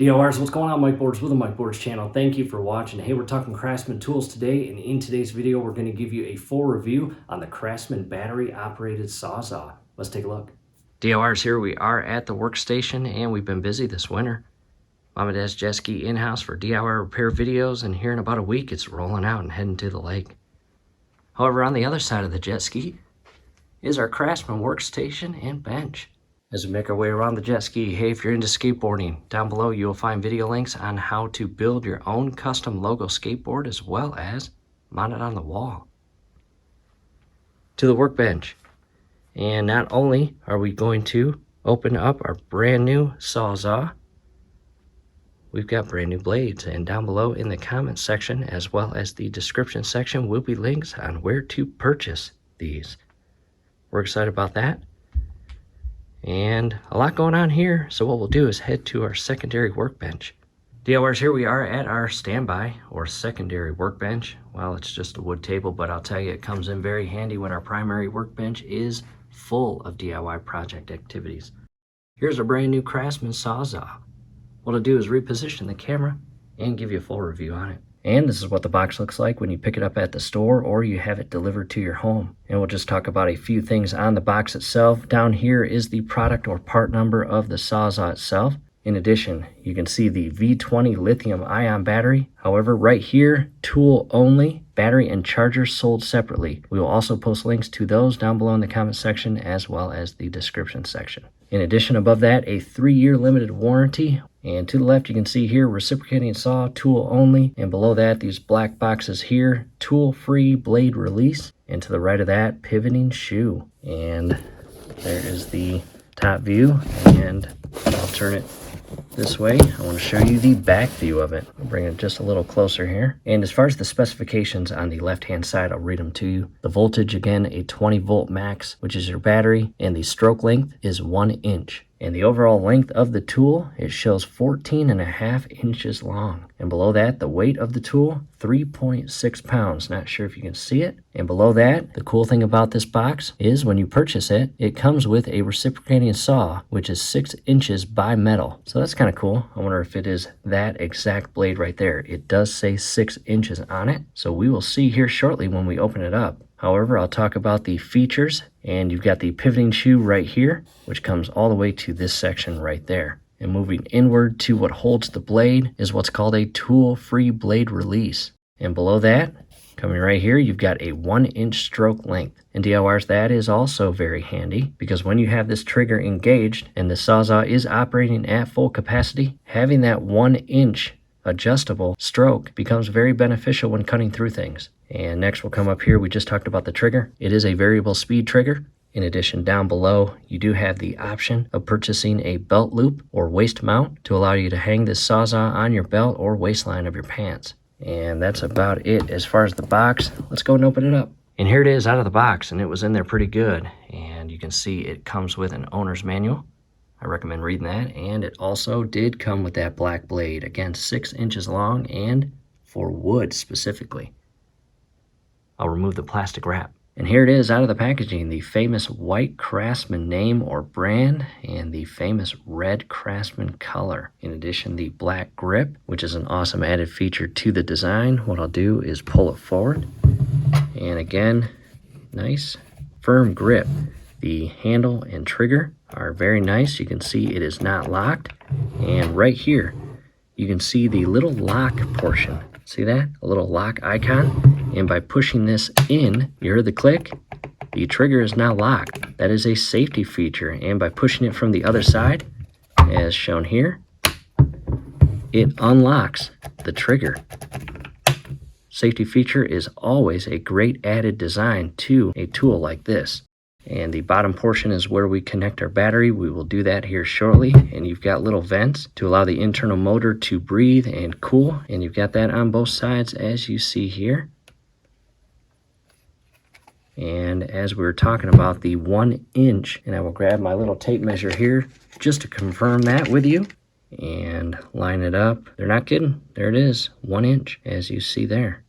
DIYers, what's going on? Mike Boards with the Mike Boards channel. Thank you for watching. Hey, we're talking Craftsman tools today, and in today's video, we're going to give you a full review on the Craftsman battery-operated Sawzall. Let's take a look. DIYers, here we are at the workstation, and we've been busy this winter. Mom and Dad's jet ski in-house for DIY repair videos, and here in about a week, it's rolling out and heading to the lake. However, on the other side of the jet ski is our Craftsman workstation and bench. As we make our way around the jet ski, hey, if you're into skateboarding, down below you will find video links on how to build your own custom logo skateboard as well as mount it on the wall. To the workbench. And not only are we going to open up our brand new Sawzall, we've got brand new blades, and down below in the comments section as well as the description section will be links on where to purchase these. We're excited about that. And a lot going on here, so what we'll do is head to our secondary workbench. DIYers, here we are at our standby or secondary workbench. Well, it's just a wood table, but I'll tell you it comes in very handy when our primary workbench is full of DIY project activities. Here's our brand new Craftsman Sawzall. What I'll do is reposition the camera and give you a full review on it. And this is what the box looks like when you pick it up at the store or you have it delivered to your home. And we'll just talk about a few things on the box itself. Down here is the product or part number of the Sawzall itself. In addition, you can see the V20 lithium-ion battery. However, right here, tool only, battery and charger sold separately. We will also post links to those down below in the comment section as well as the description section. In addition, above that, a 3-year limited warranty. And to the left, you can see here, reciprocating saw, tool only. And below that, these black boxes here, tool-free blade release. And to the right of that, pivoting shoe. And there is the top view. And I'll turn it this way. I want to show you the back view of it. I'll bring it just a little closer here. And as far as the specifications on the left-hand side, I'll read them to you. The voltage, again, a 20-volt max, which is your battery. And the stroke length is 1 inch. And the overall length of the tool, it shows 14.5 inches long. And below that, the weight of the tool, 3.6 pounds. Not sure if you can see it. And below that, the cool thing about this box is when you purchase it, it comes with a reciprocating saw, which is 6 inches by metal. So that's kind of cool. I wonder if it is that exact blade right there. It does say 6 inches on it. So we will see here shortly when we open it up. However, I'll talk about the features, and you've got the pivoting shoe right here, which comes all the way to this section right there. And moving inward to what holds the blade is what's called a tool-free blade release. And below that, coming right here, you've got a 1-inch stroke length. And DIYers, that is also very handy because when you have this trigger engaged and the Sawzall is operating at full capacity, having that 1-inch adjustable stroke becomes very beneficial when cutting through things. And next we'll come up here, we just talked about the trigger. It is a variable speed trigger. In addition, down below, you do have the option of purchasing a belt loop or waist mount to allow you to hang this Sawzall on your belt or waistline of your pants. And that's about it as far as the box. Let's go and open it up. And here it is out of the box, and it was in there pretty good. And you can see it comes with an owner's manual. I recommend reading that. And it also did come with that black blade. Again, 6 inches long and for wood specifically. I'll remove the plastic wrap. And here it is out of the packaging, the famous white Craftsman name or brand and the famous red Craftsman color. In addition, the black grip, which is an awesome added feature to the design. What I'll do is pull it forward. And again, nice firm grip. The handle and trigger are very nice. You can see it is not locked. And right here, you can see the little lock portion. See that? A little lock icon. And by pushing this in, you heard the click, the trigger is now locked. That is a safety feature. And by pushing it from the other side, as shown here, it unlocks the trigger. Safety feature is always a great added design to a tool like this. And the bottom portion is where we connect our battery. We will do that here shortly. And you've got little vents to allow the internal motor to breathe and cool. And you've got that on both sides as you see here. And as we were talking about the 1 inch, and I will grab my little tape measure here just to confirm that with you and line it up. They're not kidding. There it is, 1 inch as you see there.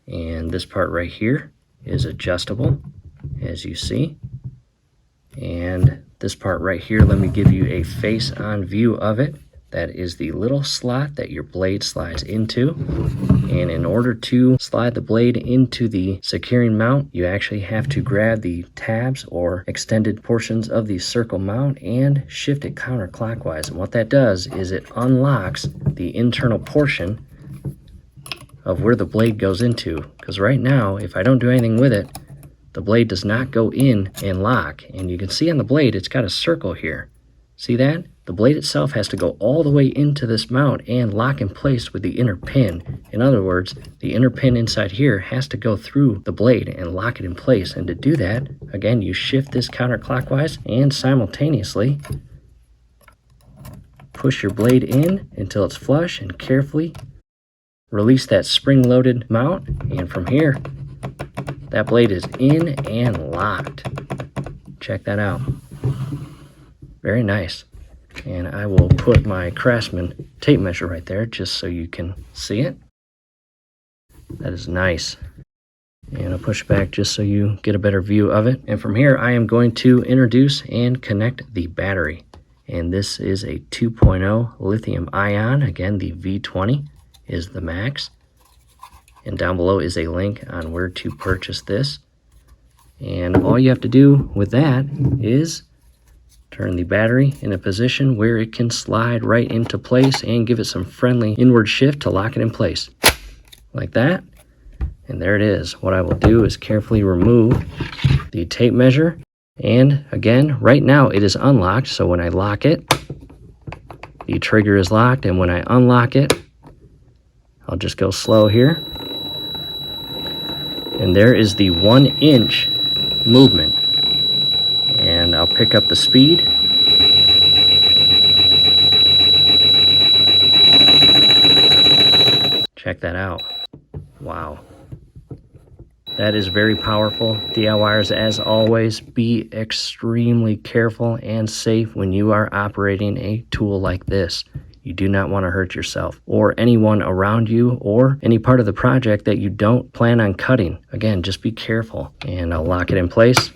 And this part right here is adjustable, as you see. And this part right here, let me give you a face-on view of it. That is the little slot that your blade slides into. And in order to slide the blade into the securing mount, you actually have to grab the tabs or extended portions of the circle mount and shift it counterclockwise. And what that does is it unlocks the internal portion of where the blade goes into. Because right now, if I don't do anything with it, the blade does not go in and lock. And you can see on the blade, it's got a circle here. See that? The blade itself has to go all the way into this mount and lock in place with the inner pin. In other words, the inner pin inside here has to go through the blade and lock it in place. And to do that, again, you shift this counterclockwise and simultaneously push your blade in until it's flush and carefully release that spring-loaded mount. And from here, that blade is in and locked. Check that out. Very nice. And I will put my Craftsman tape measure right there just so you can see it. That is nice. And I'll push back just so you get a better view of it. And from here, I am going to introduce and connect the battery. And this is a 2.0 lithium ion. Again, the V20 is the max. And down below is a link on where to purchase this. And all you have to do with that is turn the battery in a position where it can slide right into place and give it some friendly inward shift to lock it in place. Like that. And there it is. What I will do is carefully remove the tape measure. And again, right now it is unlocked. So when I lock it, the trigger is locked. And when I unlock it, I'll just go slow here. And there is the 1-inch movement. And I'll pick up the speed. Check that out. Wow. That is very powerful. DIYers, as always, be extremely careful and safe when you are operating a tool like this. You do not want to hurt yourself or anyone around you or any part of the project that you don't plan on cutting. Again, just be careful. And I'll lock it in place.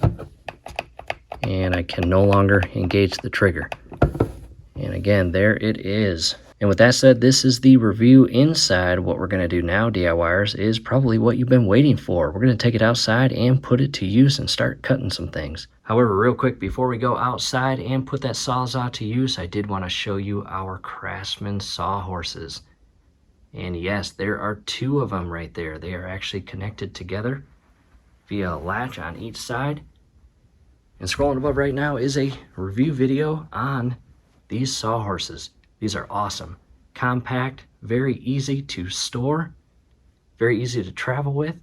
And I can no longer engage the trigger. And again, there it is. And with that said, this is the review inside. What we're going to do now, DIYers, is probably what you've been waiting for. We're going to take it outside and put it to use and start cutting some things. However, real quick, before we go outside and put that Sawzall to use, I did want to show you our Craftsman Sawhorses. And yes, there are 2 of them right there. They are actually connected together via a latch on each side. And scrolling above right now is a review video on these Sawhorses. These are awesome. Compact, very easy to store, very easy to travel with,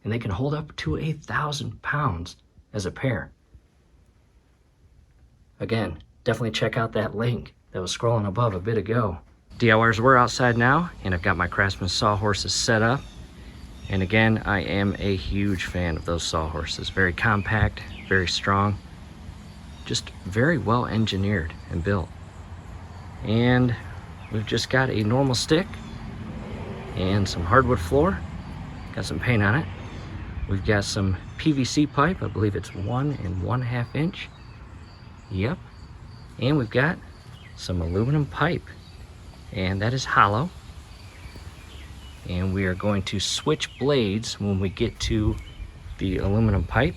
and they can hold up to 1,000 pounds as a pair. Again, definitely check out that link that was scrolling above a bit ago. DIYers, we're outside now, and I've got my Craftsman Sawhorses set up. And again, I am a huge fan of those Sawhorses. Very compact, very strong, just very well engineered and built. And we've just got a normal stick and some hardwood floor. Got some paint on it. We've got some PVC pipe. I believe it's 1 1/2 inch. Yep. And we've got some aluminum pipe, and that is hollow. And we are going to switch blades when we get to the aluminum pipe.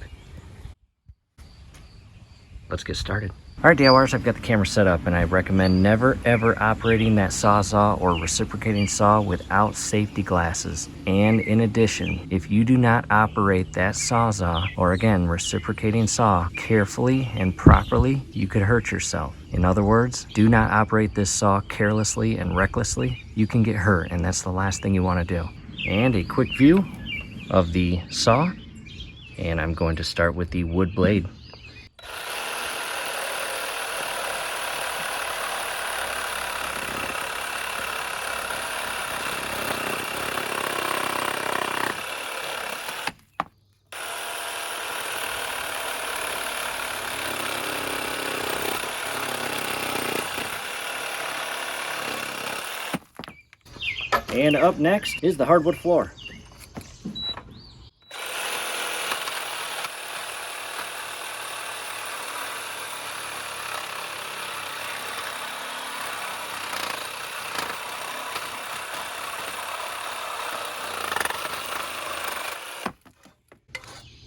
Let's get started. All right, DIYers, I've got the camera set up, and I recommend never ever operating that Sawzall or reciprocating saw without safety glasses. And in addition, if you do not operate that Sawzall, or again, reciprocating saw, carefully and properly, you could hurt yourself. In other words, do not operate this saw carelessly and recklessly. You can get hurt, and that's the last thing you want to do. And a quick view of the saw, and I'm going to start with the wood blade. And up next is the hardwood floor.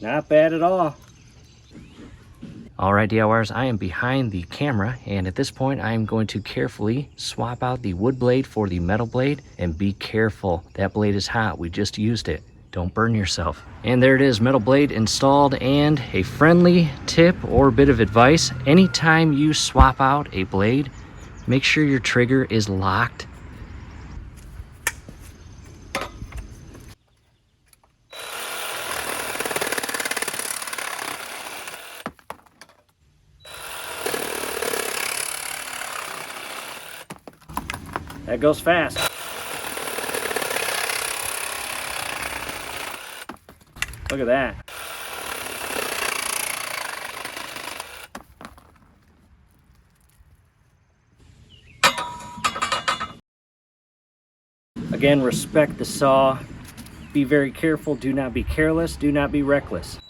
Not bad at all. All right, DIYers, I am behind the camera, and at this point, I am going to carefully swap out the wood blade for the metal blade, and be careful. That blade is hot. We just used it. Don't burn yourself. And there it is, metal blade installed. And a friendly tip or bit of advice: anytime you swap out a blade, make sure your trigger is locked. That goes fast. Look at that. Again, respect the saw. Be very careful. Do not be careless. Do not be reckless.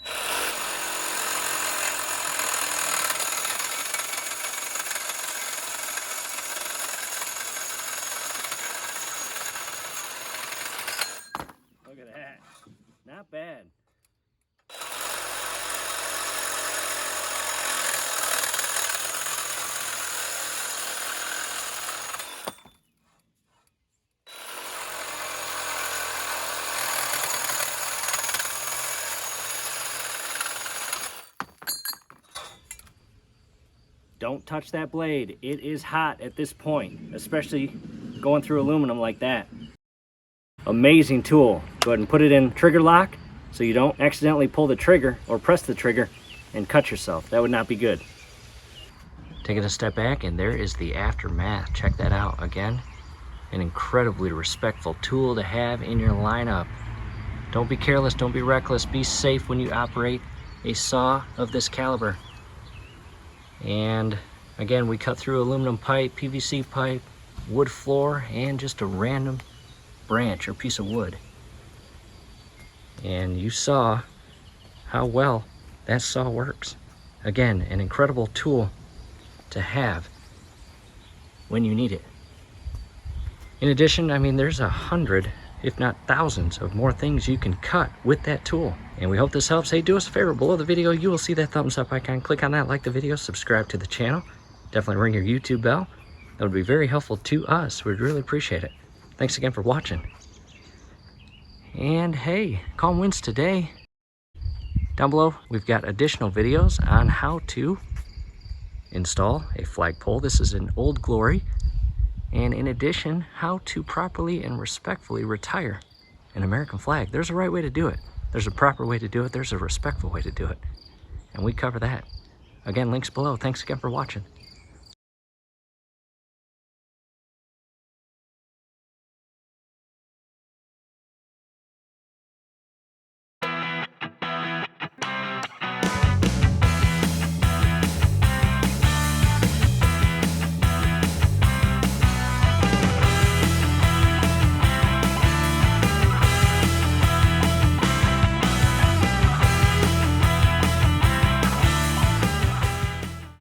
Look at that. Not bad. Don't touch that blade. It is hot at this point, especially going through aluminum like that. Amazing tool. Go ahead and put it in trigger lock so you don't accidentally pull the trigger or press the trigger and cut yourself. That would not be good. Taking a step back, and there is the aftermath. Check that out. Again, an incredibly respectful tool to have in your lineup. Don't be careless, don't be reckless, be safe when you operate a saw of this caliber. And again, we cut through aluminum pipe, PVC pipe, wood floor, and just a random branch or piece of wood. And you saw how well that saw works. Again, an incredible tool to have when you need it. In addition, I mean, there's 100, if not thousands, of more things you can cut with that tool. And we hope this helps. Hey, do us a favor. Below the video, you will see that thumbs up icon. Click on that, like the video, subscribe to the channel. Definitely ring your YouTube bell. That would be very helpful to us. We'd really appreciate it. Thanks again for watching. And hey, calm winds today. Down below, we've got additional videos on how to install a flagpole. This is an Old Glory. And in addition, how to properly and respectfully retire an American flag. There's a right way to do it. There's a proper way to do it. There's a respectful way to do it. And we cover that. Again, links below. Thanks again for watching.